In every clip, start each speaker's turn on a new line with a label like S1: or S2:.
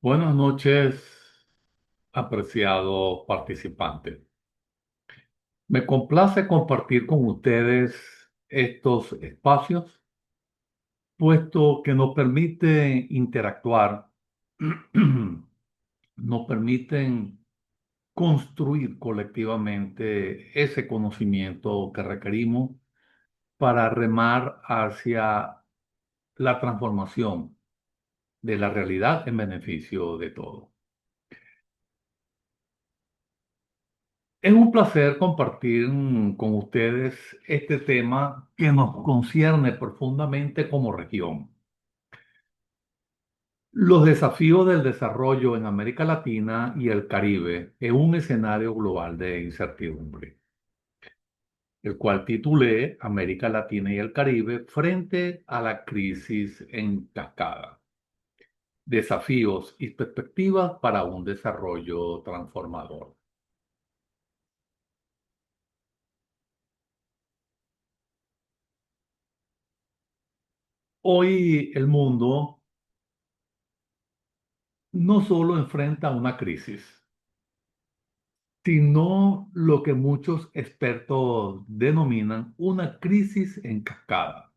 S1: Buenas noches, apreciado participante. Me complace compartir con ustedes estos espacios, puesto que nos permiten interactuar, nos permiten construir colectivamente ese conocimiento que requerimos para remar hacia la transformación de la realidad en beneficio de todos. Es un placer compartir con ustedes este tema que nos concierne profundamente como región. Los desafíos del desarrollo en América Latina y el Caribe en un escenario global de incertidumbre, el cual titulé América Latina y el Caribe frente a la crisis en cascada, desafíos y perspectivas para un desarrollo transformador. Hoy el mundo no solo enfrenta una crisis, sino lo que muchos expertos denominan una crisis en cascada.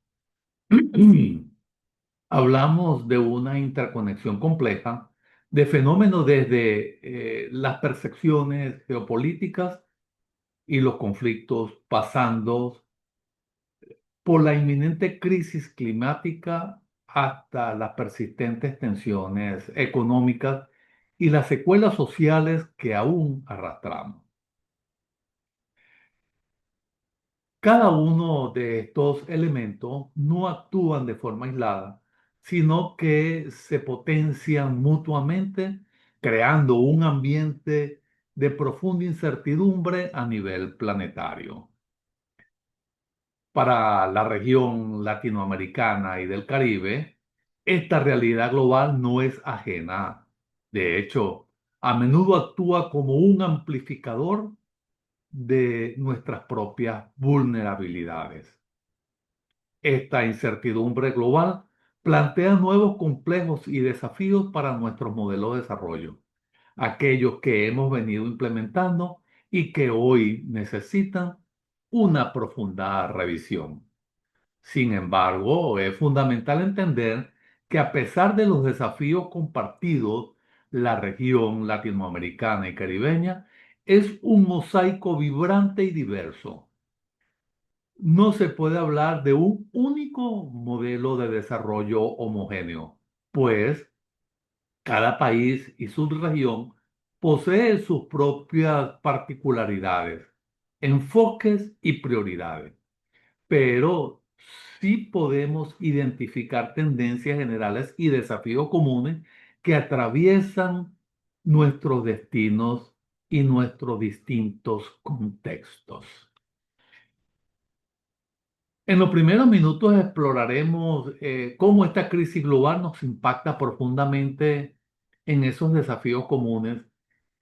S1: Hablamos de una interconexión compleja de fenómenos desde las percepciones geopolíticas y los conflictos, pasando por la inminente crisis climática hasta las persistentes tensiones económicas y las secuelas sociales que aún arrastramos. Cada uno de estos elementos no actúan de forma aislada, sino que se potencian mutuamente, creando un ambiente de profunda incertidumbre a nivel planetario. Para la región latinoamericana y del Caribe, esta realidad global no es ajena. De hecho, a menudo actúa como un amplificador de nuestras propias vulnerabilidades. Esta incertidumbre global plantea nuevos complejos y desafíos para nuestros modelos de desarrollo, aquellos que hemos venido implementando y que hoy necesitan una profunda revisión. Sin embargo, es fundamental entender que a pesar de los desafíos compartidos, la región latinoamericana y caribeña es un mosaico vibrante y diverso. No se puede hablar de un único modelo de desarrollo homogéneo, pues cada país y su región posee sus propias particularidades, enfoques y prioridades, pero sí podemos identificar tendencias generales y desafíos comunes que atraviesan nuestros destinos y nuestros distintos contextos. En los primeros minutos exploraremos cómo esta crisis global nos impacta profundamente en esos desafíos comunes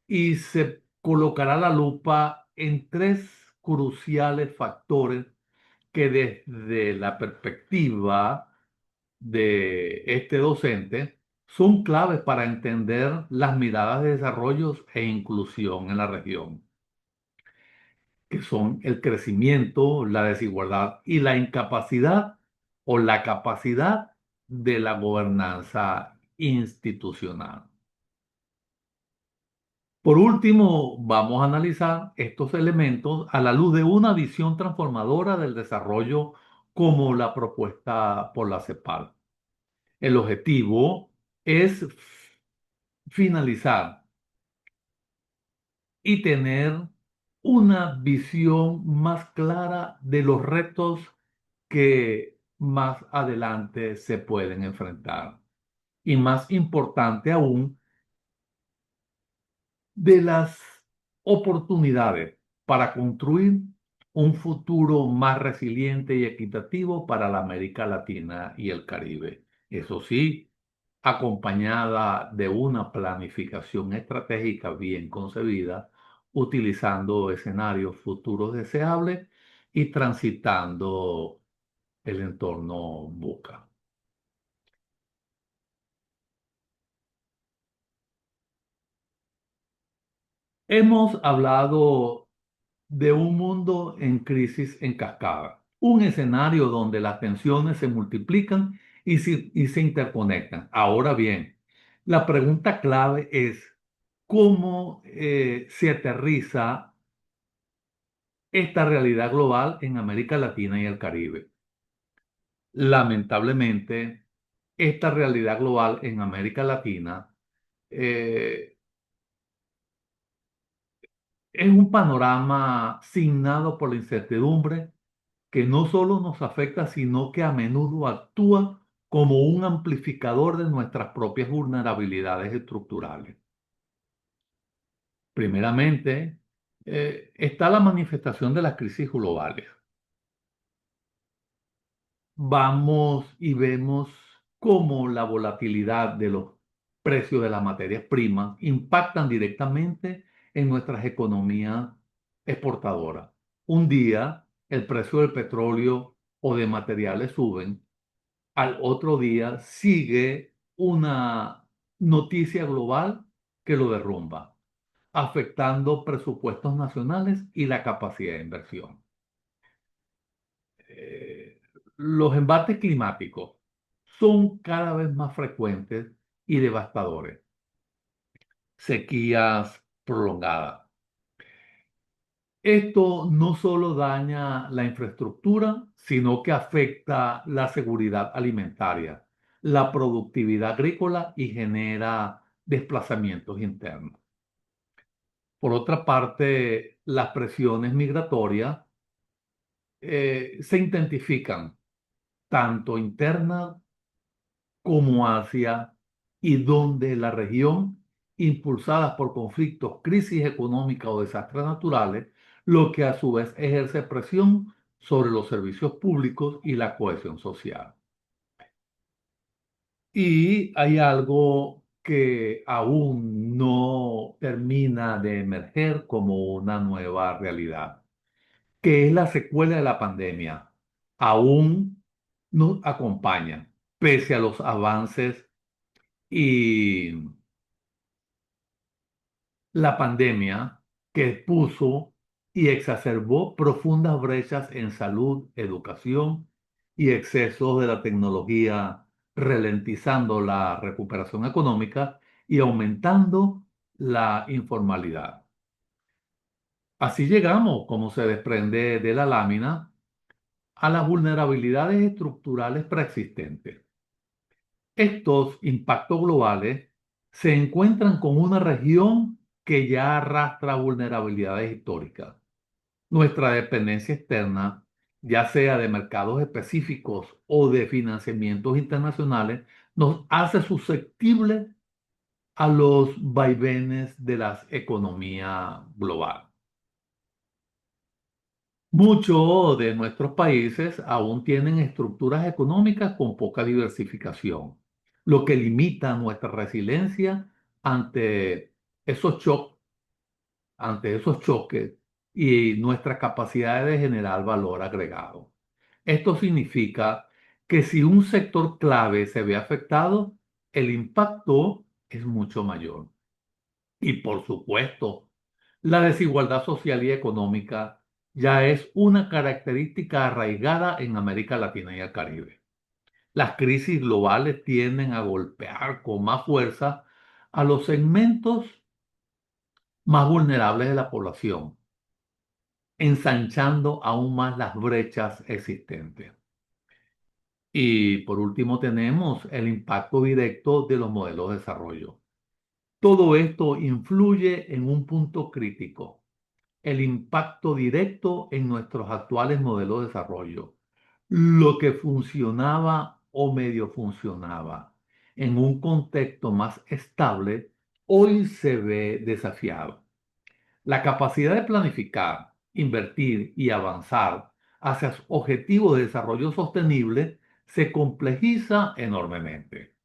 S1: y se colocará la lupa en tres cruciales factores que desde la perspectiva de este docente son claves para entender las miradas de desarrollo e inclusión en la región, que son el crecimiento, la desigualdad y la incapacidad o la capacidad de la gobernanza institucional. Por último, vamos a analizar estos elementos a la luz de una visión transformadora del desarrollo como la propuesta por la CEPAL. El objetivo es finalizar y tener una visión más clara de los retos que más adelante se pueden enfrentar. Y más importante aún, de las oportunidades para construir un futuro más resiliente y equitativo para la América Latina y el Caribe. Eso sí, acompañada de una planificación estratégica bien concebida, utilizando escenarios futuros deseables y transitando el entorno buca. Hemos hablado de un mundo en crisis en cascada, un escenario donde las tensiones se multiplican y se interconectan. Ahora bien, la pregunta clave es cómo se aterriza esta realidad global en América Latina y el Caribe. Lamentablemente, esta realidad global en América Latina eh, es un panorama signado por la incertidumbre que no solo nos afecta, sino que a menudo actúa como un amplificador de nuestras propias vulnerabilidades estructurales. Primeramente, está la manifestación de las crisis globales. Vamos y vemos cómo la volatilidad de los precios de las materias primas impactan directamente en nuestras economías exportadoras. Un día el precio del petróleo o de materiales suben, al otro día sigue una noticia global que lo derrumba, afectando presupuestos nacionales y la capacidad de inversión. eh, los embates climáticos son cada vez más frecuentes y devastadores. Sequías prolongadas. Esto no solo daña la infraestructura, sino que afecta la seguridad alimentaria, la productividad agrícola y genera desplazamientos internos. Por otra parte, las presiones migratorias se intensifican tanto internas como Asia y donde la región, impulsadas por conflictos, crisis económica o desastres naturales, lo que a su vez ejerce presión sobre los servicios públicos y la cohesión social. Y hay algo que aún no termina de emerger como una nueva realidad, que es la secuela de la pandemia. Aún nos acompaña, pese a los avances y la pandemia que puso y exacerbó profundas brechas en salud, educación y excesos de la tecnología, ralentizando la recuperación económica y aumentando la informalidad. Así llegamos, como se desprende de la lámina, a las vulnerabilidades estructurales preexistentes. Estos impactos globales se encuentran con una región que ya arrastra vulnerabilidades históricas. Nuestra dependencia externa, ya sea de mercados específicos o de financiamientos internacionales, nos hace susceptibles a los vaivenes de la economía global. Muchos de nuestros países aún tienen estructuras económicas con poca diversificación, lo que limita nuestra resiliencia ante esos choques, ante esos choques y nuestra capacidad de generar valor agregado. Esto significa que si un sector clave se ve afectado, el impacto es mucho mayor. Y por supuesto, la desigualdad social y económica ya es una característica arraigada en América Latina y el Caribe. Las crisis globales tienden a golpear con más fuerza a los segmentos más vulnerables de la población, ensanchando aún más las brechas existentes. Y por último tenemos el impacto directo de los modelos de desarrollo. Todo esto influye en un punto crítico: el impacto directo en nuestros actuales modelos de desarrollo. Lo que funcionaba o medio funcionaba en un contexto más estable, hoy se ve desafiado. La capacidad de planificar, invertir y avanzar hacia objetivos de desarrollo sostenible se complejiza enormemente.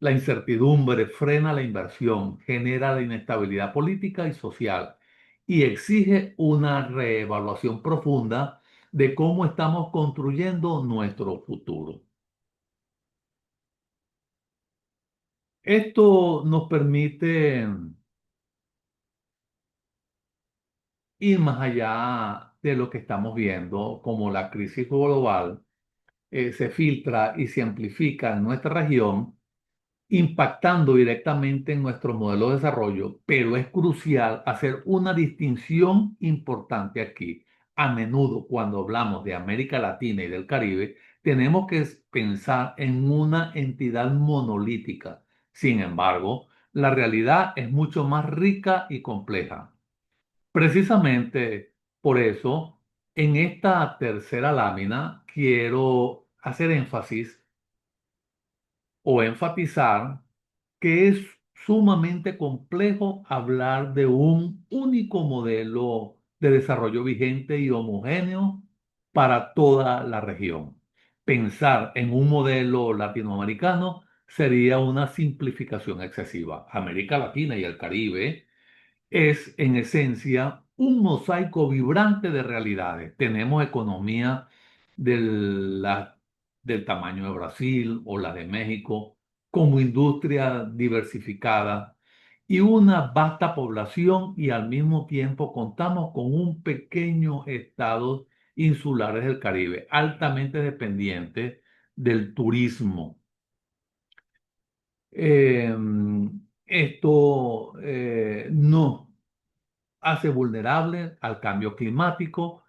S1: La incertidumbre frena la inversión, genera la inestabilidad política y social y exige una reevaluación profunda de cómo estamos construyendo nuestro futuro. Esto nos permite ir más allá de lo que estamos viendo, como la crisis global se filtra y se amplifica en nuestra región, impactando directamente en nuestro modelo de desarrollo, pero es crucial hacer una distinción importante aquí. A menudo, cuando hablamos de América Latina y del Caribe, tenemos que pensar en una entidad monolítica. Sin embargo, la realidad es mucho más rica y compleja. Precisamente por eso, en esta tercera lámina, quiero hacer énfasis o enfatizar que es sumamente complejo hablar de un único modelo de desarrollo vigente y homogéneo para toda la región. Pensar en un modelo latinoamericano sería una simplificación excesiva. América Latina y el Caribe es en esencia un mosaico vibrante de realidades. Tenemos economía del tamaño de Brasil o la de México, como industria diversificada y una vasta población, y al mismo tiempo contamos con un pequeño estado insulares del Caribe, altamente dependiente del turismo. Eh, esto no hace vulnerable al cambio climático,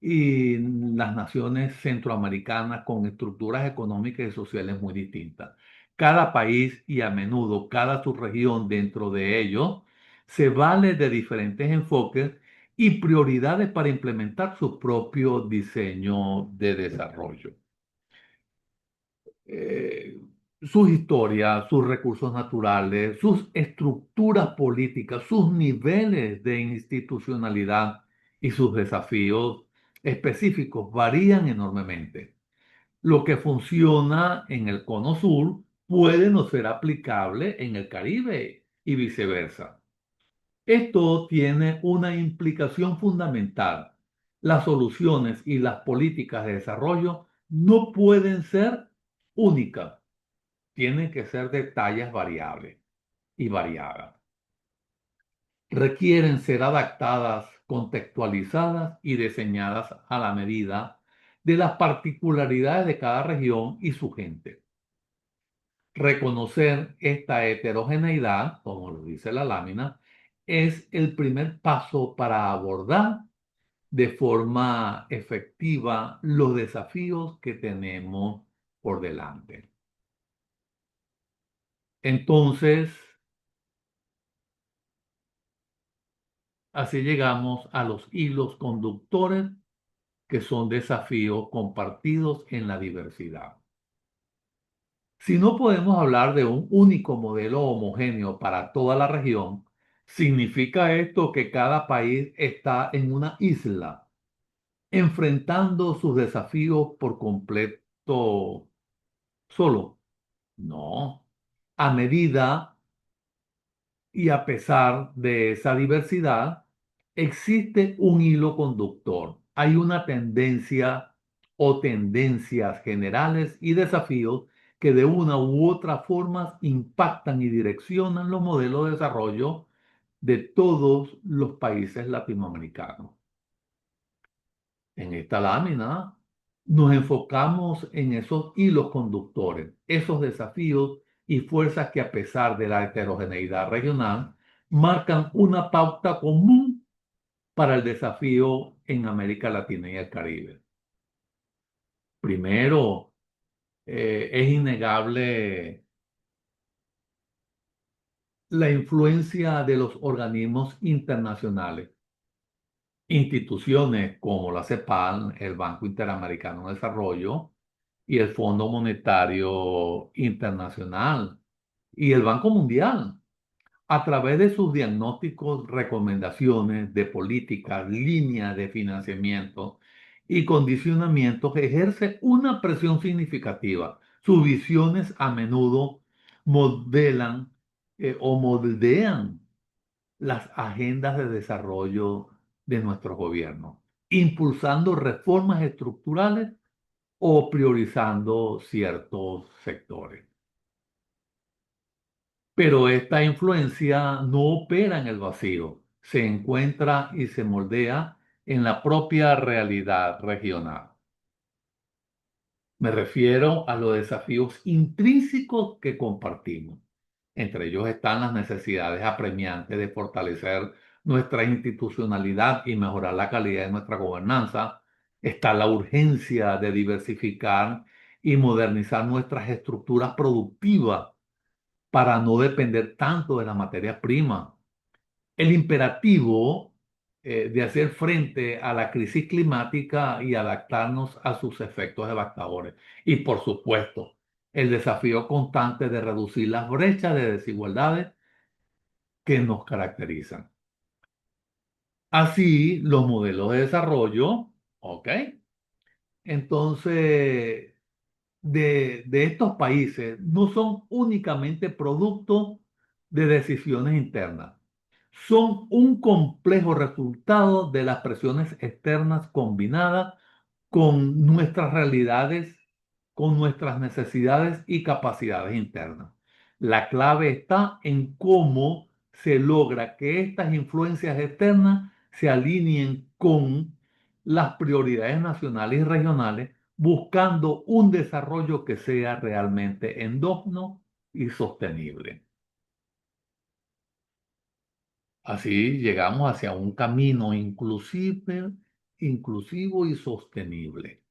S1: y las naciones centroamericanas con estructuras económicas y sociales muy distintas. Cada país y a menudo cada subregión dentro de ellos se vale de diferentes enfoques y prioridades para implementar su propio diseño de desarrollo. eh, Sus historias, sus recursos naturales, sus estructuras políticas, sus niveles de institucionalidad y sus desafíos específicos varían enormemente. Lo que funciona en el Cono Sur puede no ser aplicable en el Caribe y viceversa. Esto tiene una implicación fundamental. Las soluciones y las políticas de desarrollo no pueden ser únicas, tienen que ser de tallas variables y variadas. Requieren ser adaptadas, contextualizadas y diseñadas a la medida de las particularidades de cada región y su gente. Reconocer esta heterogeneidad, como lo dice la lámina, es el primer paso para abordar de forma efectiva los desafíos que tenemos por delante. Entonces, así llegamos a los hilos conductores, que son desafíos compartidos en la diversidad. Si no podemos hablar de un único modelo homogéneo para toda la región, significa esto que cada país está en una isla, enfrentando sus desafíos por completo solo. No. A medida y a pesar de esa diversidad, existe un hilo conductor. Hay una tendencia o tendencias generales y desafíos que de una u otra forma impactan y direccionan los modelos de desarrollo de todos los países latinoamericanos. En esta lámina nos enfocamos en esos hilos conductores, esos desafíos y fuerzas que, a pesar de la heterogeneidad regional, marcan una pauta común para el desafío en América Latina y el Caribe. Primero, es innegable la influencia de los organismos internacionales. Instituciones como la CEPAL, el Banco Interamericano de Desarrollo y el Fondo Monetario Internacional y el Banco Mundial, a través de sus diagnósticos, recomendaciones de políticas, líneas de financiamiento y condicionamientos, ejerce una presión significativa. Sus visiones a menudo modelan o moldean las agendas de desarrollo de nuestro gobierno, impulsando reformas estructurales o priorizando ciertos sectores. Pero esta influencia no opera en el vacío. se encuentra y se moldea en la propia realidad regional. Me refiero a los desafíos intrínsecos que compartimos. Entre ellos están las necesidades apremiantes de fortalecer nuestra institucionalidad y mejorar la calidad de nuestra gobernanza. Está la urgencia de diversificar y modernizar nuestras estructuras productivas para no depender tanto de la materia prima. El imperativo de hacer frente a la crisis climática y adaptarnos a sus efectos devastadores. Y por supuesto, el desafío constante de reducir las brechas de desigualdades que nos caracterizan. Así, los modelos de desarrollo, ¿ok? Entonces, de estos países no son únicamente producto de decisiones internas, son un complejo resultado de las presiones externas combinadas con nuestras realidades, con nuestras necesidades y capacidades internas. La clave está en cómo se logra que estas influencias externas se alineen con las prioridades nacionales y regionales, buscando un desarrollo que sea realmente endógeno y sostenible. Así llegamos hacia un camino inclusive, inclusivo y sostenible.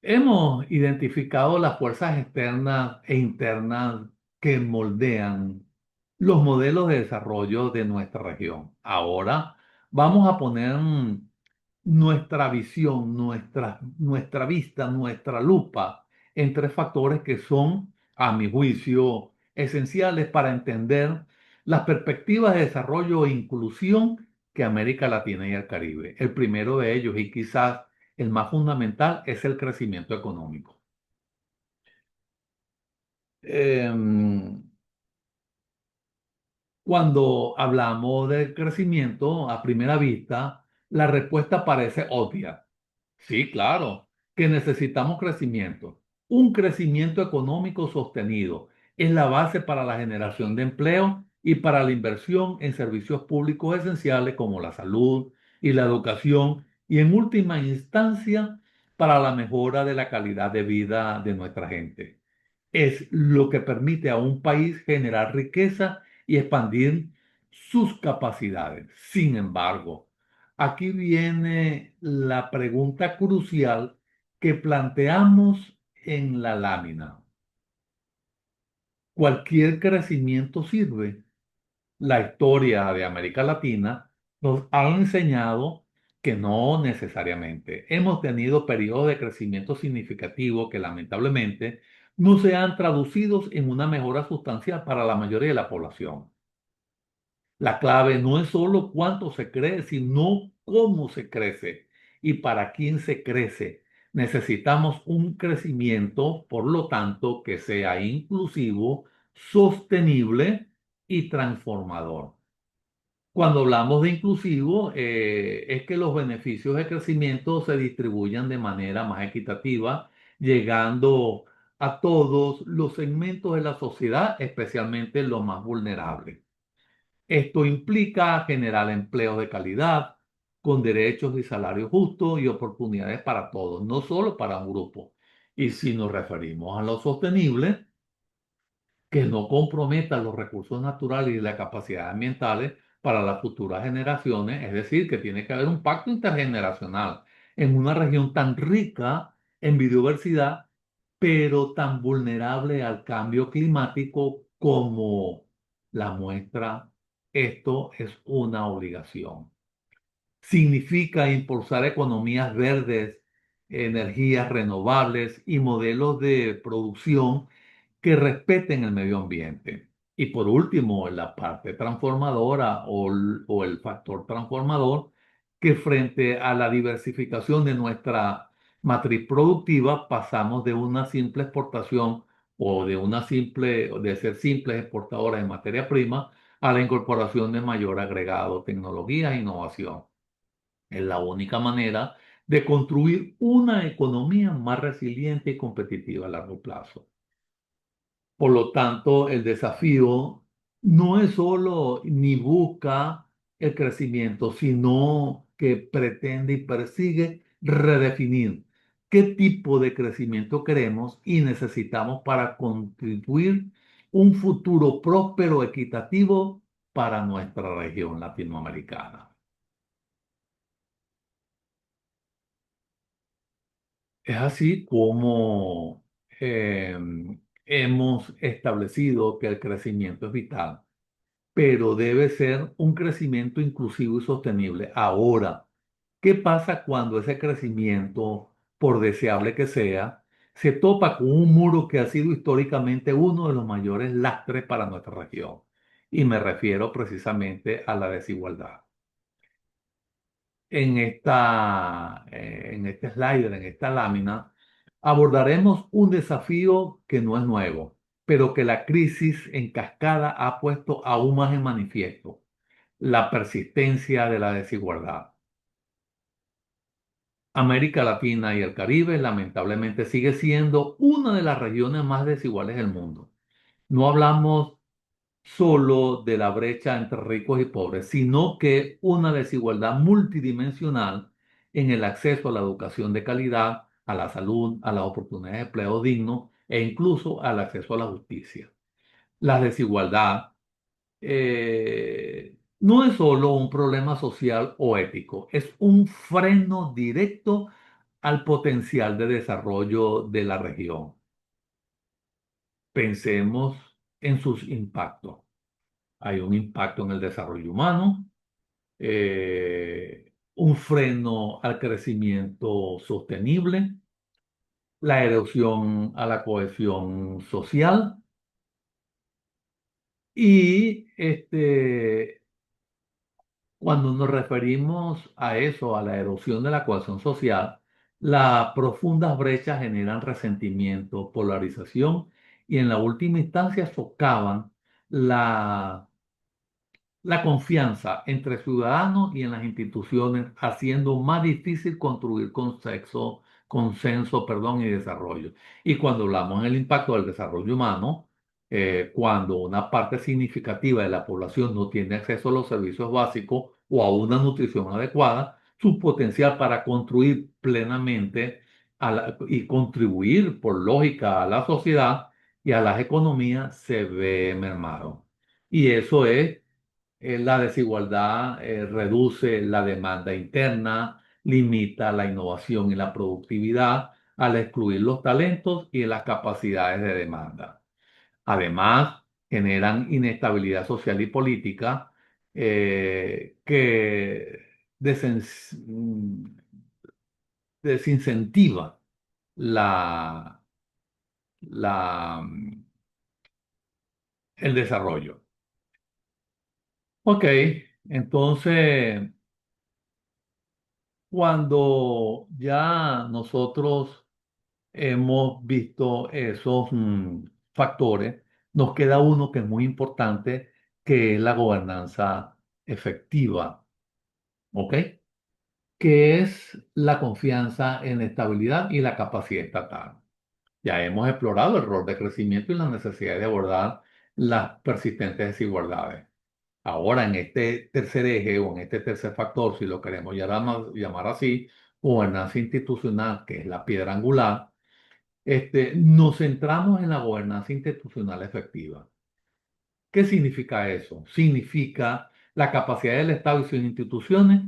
S1: Hemos identificado las fuerzas externas e internas que moldean los modelos de desarrollo de nuestra región. Ahora vamos a poner nuestra visión, nuestra vista, nuestra lupa en tres factores que son, a mi juicio, esenciales para entender las perspectivas de desarrollo e inclusión que América Latina y el Caribe. El primero de ellos, y quizás el más fundamental, es el crecimiento económico. Em, Cuando hablamos del crecimiento, a primera vista, la respuesta parece obvia. Sí, claro, que necesitamos crecimiento. Un crecimiento económico sostenido es la base para la generación de empleo y para la inversión en servicios públicos esenciales como la salud y la educación y en última instancia para la mejora de la calidad de vida de nuestra gente. Es lo que permite a un país generar riqueza y expandir sus capacidades. Sin embargo, aquí viene la pregunta crucial que planteamos en la lámina. ¿Cualquier crecimiento sirve? La historia de América Latina nos ha enseñado que no necesariamente. Hemos tenido periodos de crecimiento significativo que lamentablemente no se han traducido en una mejora sustancial para la mayoría de la población. La clave no es solo cuánto se cree, sino cómo se crece y para quién se crece. Necesitamos un crecimiento, por lo tanto, que sea inclusivo, sostenible y transformador. Cuando hablamos de inclusivo, es que los beneficios de crecimiento se distribuyan de manera más equitativa, llegando a todos los segmentos de la sociedad, especialmente los más vulnerables. Esto implica generar empleos de calidad, con derechos y salarios justos y oportunidades para todos, no solo para un grupo. Y si nos referimos a lo sostenible, que no comprometa los recursos naturales y las capacidades ambientales para las futuras generaciones, es decir, que tiene que haber un pacto intergeneracional en una región tan rica en biodiversidad, pero tan vulnerable al cambio climático como la muestra. Esto es una obligación. Significa impulsar economías verdes, energías renovables y modelos de producción que respeten el medio ambiente. Y por último, la parte transformadora o el factor transformador, que frente a la diversificación de nuestra matriz productiva pasamos de una simple exportación o de ser simples exportadoras de materia prima a la incorporación de mayor agregado, tecnología e innovación. Es la única manera de construir una economía más resiliente y competitiva a largo plazo. Por lo tanto, el desafío no es solo ni busca el crecimiento, sino que pretende y persigue redefinir qué tipo de crecimiento queremos y necesitamos para contribuir un futuro próspero, equitativo para nuestra región latinoamericana. Es así como eh, hemos establecido que el crecimiento es vital, pero debe ser un crecimiento inclusivo y sostenible. Ahora, ¿qué pasa cuando ese crecimiento, por deseable que sea, se topa con un muro que ha sido históricamente uno de los mayores lastres para nuestra región? Y me refiero precisamente a la desigualdad. En este slider, en esta lámina, abordaremos un desafío que no es nuevo, pero que la crisis en cascada ha puesto aún más en manifiesto: la persistencia de la desigualdad. América Latina y el Caribe lamentablemente sigue siendo una de las regiones más desiguales del mundo. No hablamos solo de la brecha entre ricos y pobres, sino que una desigualdad multidimensional en el acceso a la educación de calidad, a la salud, a las oportunidades de empleo digno e incluso al acceso a la justicia. La desigualdad no es solo un problema social o ético, es un freno directo al potencial de desarrollo de la región. Pensemos en sus impactos. Hay un impacto en el desarrollo humano, un freno al crecimiento sostenible, la erosión a la cohesión social y cuando nos referimos a eso, a la erosión de la cohesión social, las profundas brechas generan resentimiento, polarización y en la última instancia socavan la confianza entre ciudadanos y en las instituciones, haciendo más difícil construir consenso, perdón, y desarrollo. Y cuando hablamos del impacto del desarrollo humano, cuando una parte significativa de la población no tiene acceso a los servicios básicos o a una nutrición adecuada, su potencial para construir plenamente y contribuir por lógica a la sociedad y a las economías se ve mermado. Y eso es la desigualdad reduce la demanda interna, limita la innovación y la productividad al excluir los talentos y las capacidades de demanda. Además, generan inestabilidad social y política que desincentiva la, el desarrollo. Ok, entonces cuando ya nosotros hemos visto esos factores, nos queda uno que es muy importante, que es la gobernanza efectiva, ¿ok? Que es la confianza en la estabilidad y la capacidad estatal. Ya hemos explorado el rol de crecimiento y la necesidad de abordar las persistentes desigualdades. Ahora, en este tercer eje o en este tercer factor, si lo queremos llamar así, gobernanza institucional, que es la piedra angular, nos centramos en la gobernanza institucional efectiva. ¿Qué significa eso? Significa la capacidad del Estado y sus instituciones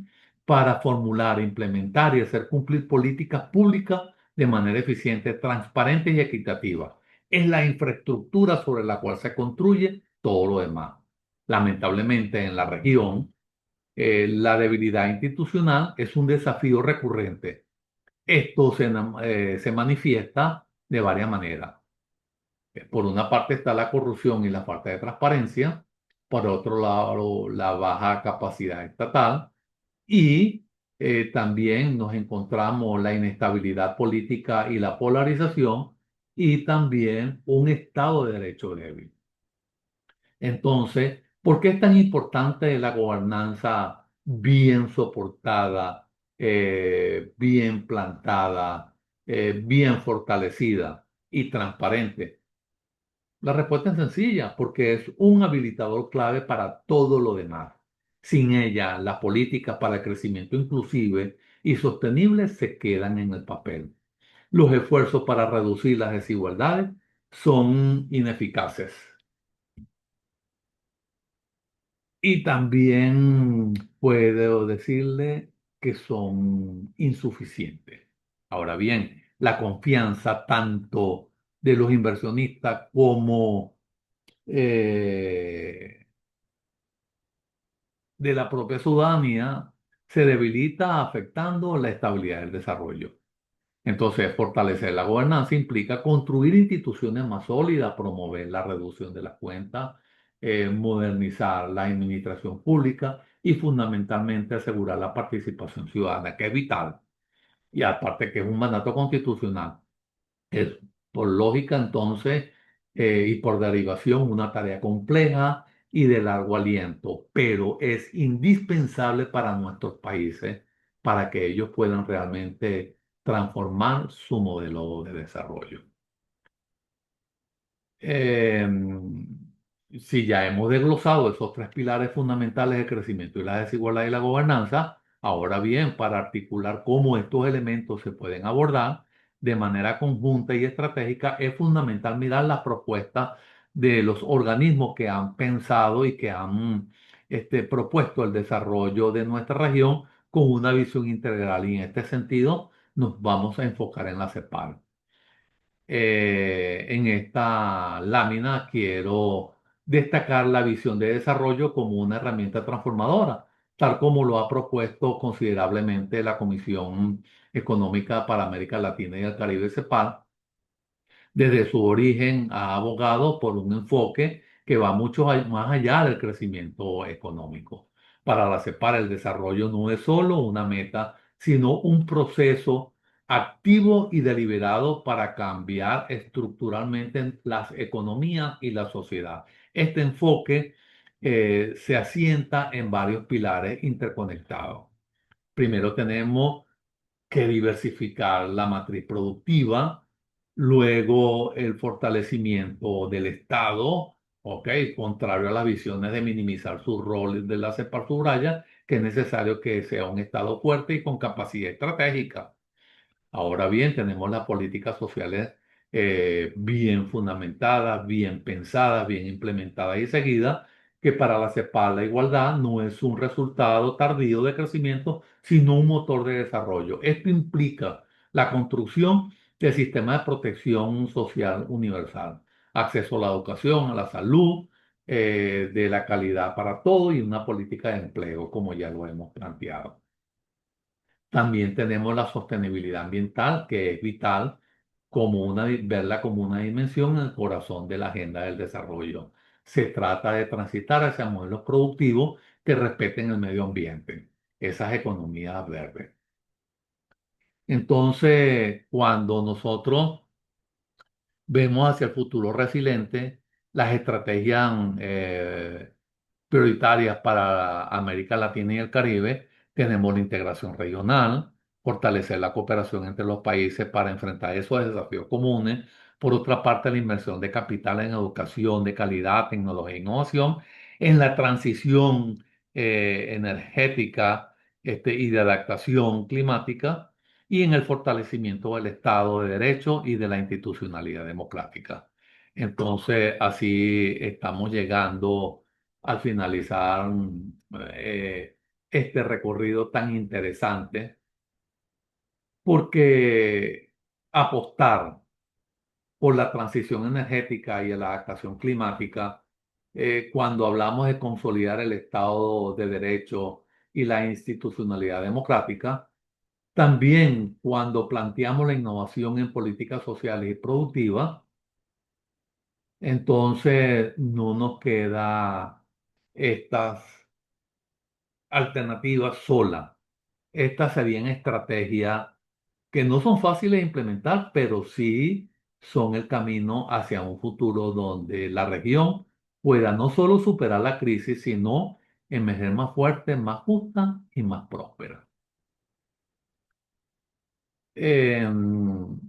S1: para formular, implementar y hacer cumplir políticas públicas de manera eficiente, transparente y equitativa. Es la infraestructura sobre la cual se construye todo lo demás. Lamentablemente, en la región, la debilidad institucional es un desafío recurrente. Esto se manifiesta de varias maneras. Por una parte está la corrupción y la falta de transparencia, por otro lado la baja capacidad estatal y también nos encontramos la inestabilidad política y la polarización y también un Estado de Derecho débil. Entonces, ¿por qué es tan importante la gobernanza bien soportada, bien plantada, bien fortalecida y transparente? La respuesta es sencilla, porque es un habilitador clave para todo lo demás. Sin ella, las políticas para el crecimiento inclusive y sostenible se quedan en el papel. Los esfuerzos para reducir las desigualdades son ineficaces y también puedo decirle que son insuficientes. Ahora bien, la confianza tanto de los inversionistas como eh, de la propia ciudadanía se debilita afectando la estabilidad del desarrollo. Entonces, fortalecer la gobernanza implica construir instituciones más sólidas, promover la reducción de las cuentas, modernizar la administración pública y fundamentalmente asegurar la participación ciudadana, que es vital. Y aparte que es un mandato constitucional. Es por lógica, entonces, y por derivación, una tarea compleja y de largo aliento, pero es indispensable para nuestros países para que ellos puedan realmente transformar su modelo de desarrollo. Eh, si ya hemos desglosado esos tres pilares fundamentales del crecimiento y la desigualdad y la gobernanza, ahora bien, para articular cómo estos elementos se pueden abordar de manera conjunta y estratégica, es fundamental mirar las propuestas de los organismos que han pensado y que han propuesto el desarrollo de nuestra región con una visión integral. Y en este sentido, nos vamos a enfocar en la CEPAL. En esta lámina quiero destacar la visión de desarrollo como una herramienta transformadora, tal como lo ha propuesto considerablemente la Comisión Económica para América Latina y el Caribe, CEPAL. Desde su origen ha abogado por un enfoque que va mucho más allá del crecimiento económico. Para la CEPAL, el desarrollo no es solo una meta, sino un proceso activo y deliberado para cambiar estructuralmente las economías y la sociedad. Este enfoque se asienta en varios pilares interconectados. Primero tenemos que diversificar la matriz productiva, luego el fortalecimiento del Estado, ¿ok? Contrario a las visiones de minimizar su rol de la CEPAL subraya, que es necesario que sea un Estado fuerte y con capacidad estratégica. Ahora bien, tenemos las políticas sociales bien fundamentadas, bien pensadas, bien implementadas y seguidas, que para la CEPAL la igualdad no es un resultado tardío de crecimiento, sino un motor de desarrollo. Esto implica la construcción del sistema de protección social universal, acceso a la educación, a la salud, de la calidad para todo y una política de empleo, como ya lo hemos planteado. También tenemos la sostenibilidad ambiental, que es vital verla como una dimensión en el corazón de la agenda del desarrollo. Se trata de transitar hacia modelos productivos que respeten el medio ambiente, esas economías verdes. Entonces, cuando nosotros vemos hacia el futuro resiliente, las estrategias prioritarias para América Latina y el Caribe, tenemos la integración regional, fortalecer la cooperación entre los países para enfrentar esos desafíos comunes. Por otra parte, la inversión de capital en educación de calidad, tecnología e innovación, en la transición energética y de adaptación climática y en el fortalecimiento del Estado de Derecho y de la institucionalidad democrática. Entonces, así estamos llegando al finalizar este recorrido tan interesante, porque apostar por la transición energética y la adaptación climática, cuando hablamos de consolidar el Estado de Derecho y la institucionalidad democrática, también cuando planteamos la innovación en políticas sociales y productivas, entonces no nos queda estas alternativas solas. Estas serían estrategias que no son fáciles de implementar, pero sí son el camino hacia un futuro donde la región pueda no solo superar la crisis, sino emerger más fuerte, más justa y más próspera. Em,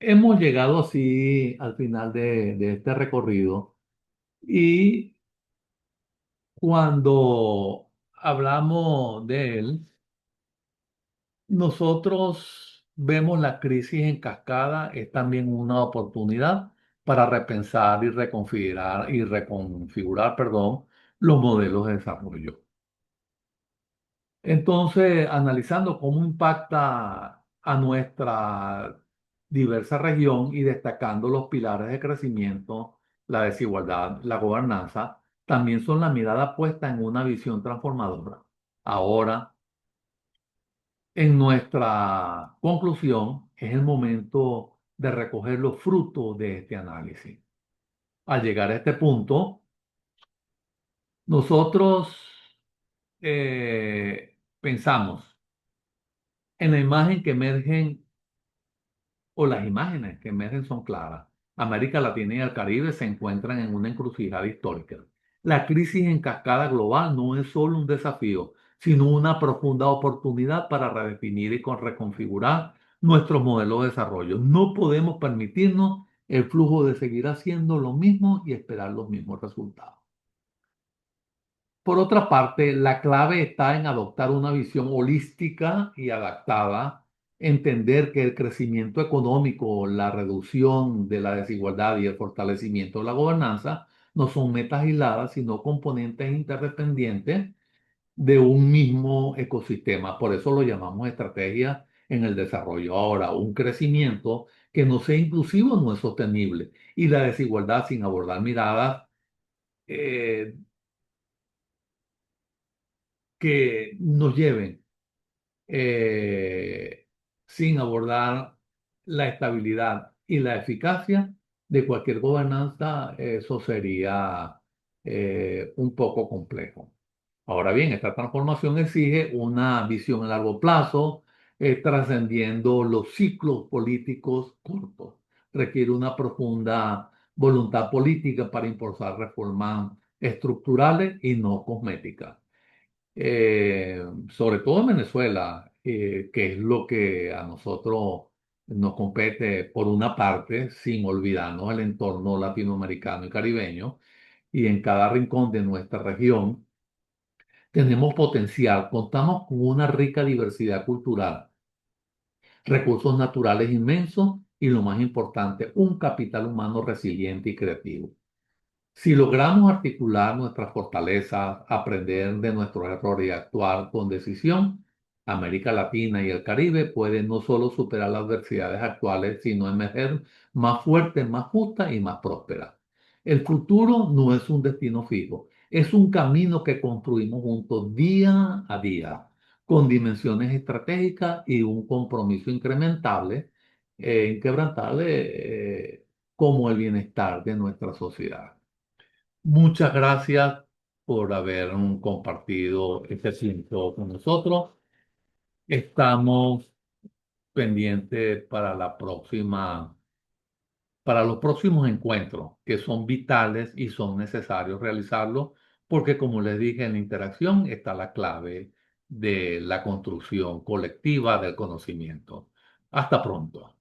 S1: hemos llegado así al final de este recorrido y cuando hablamos de él, nosotros vemos la crisis en cascada, es también una oportunidad para repensar y reconfigurar, perdón, los modelos de desarrollo. Entonces, analizando cómo impacta a nuestra diversa región y destacando los pilares de crecimiento, la desigualdad, la gobernanza, también son la mirada puesta en una visión transformadora. Ahora, en nuestra conclusión, es el momento de recoger los frutos de este análisis. Al llegar a este punto, nosotros pensamos en la imagen que emergen o las imágenes que emergen son claras. América Latina y el Caribe se encuentran en una encrucijada histórica. La crisis en cascada global no es solo un desafío, sino una profunda oportunidad para redefinir y reconfigurar nuestros modelos de desarrollo. No podemos permitirnos el flujo de seguir haciendo lo mismo y esperar los mismos resultados. Por otra parte, la clave está en adoptar una visión holística y adaptada, entender que el crecimiento económico, la reducción de la desigualdad y el fortalecimiento de la gobernanza no son metas aisladas, sino componentes interdependientes de un mismo ecosistema. Por eso lo llamamos estrategia en el desarrollo. Ahora, un crecimiento que no sea inclusivo no es sostenible y la desigualdad sin abordar miradas eh, que nos lleven eh, sin abordar la estabilidad y la eficacia de cualquier gobernanza, eso sería un poco complejo. Ahora bien, esta transformación exige una visión a largo plazo, trascendiendo los ciclos políticos cortos. Requiere una profunda voluntad política para impulsar reformas estructurales y no cosméticas, sobre todo en Venezuela, que es lo que a nosotros nos compete por una parte, sin olvidarnos el entorno latinoamericano y caribeño, y en cada rincón de nuestra región tenemos potencial, contamos con una rica diversidad cultural, recursos naturales inmensos y lo más importante, un capital humano resiliente y creativo. Si logramos articular nuestras fortalezas, aprender de nuestros errores y actuar con decisión, América Latina y el Caribe pueden no solo superar las adversidades actuales, sino emerger más fuertes, más justas y más prósperas. El futuro no es un destino fijo, es un camino que construimos juntos día a día, con dimensiones estratégicas y un compromiso incrementable, inquebrantable, como el bienestar de nuestra sociedad. Muchas gracias por haber compartido este tiempo con nosotros. Estamos pendientes para los próximos encuentros, que son vitales y son necesarios realizarlos, porque como les dije, en la interacción está la clave de la construcción colectiva del conocimiento. Hasta pronto.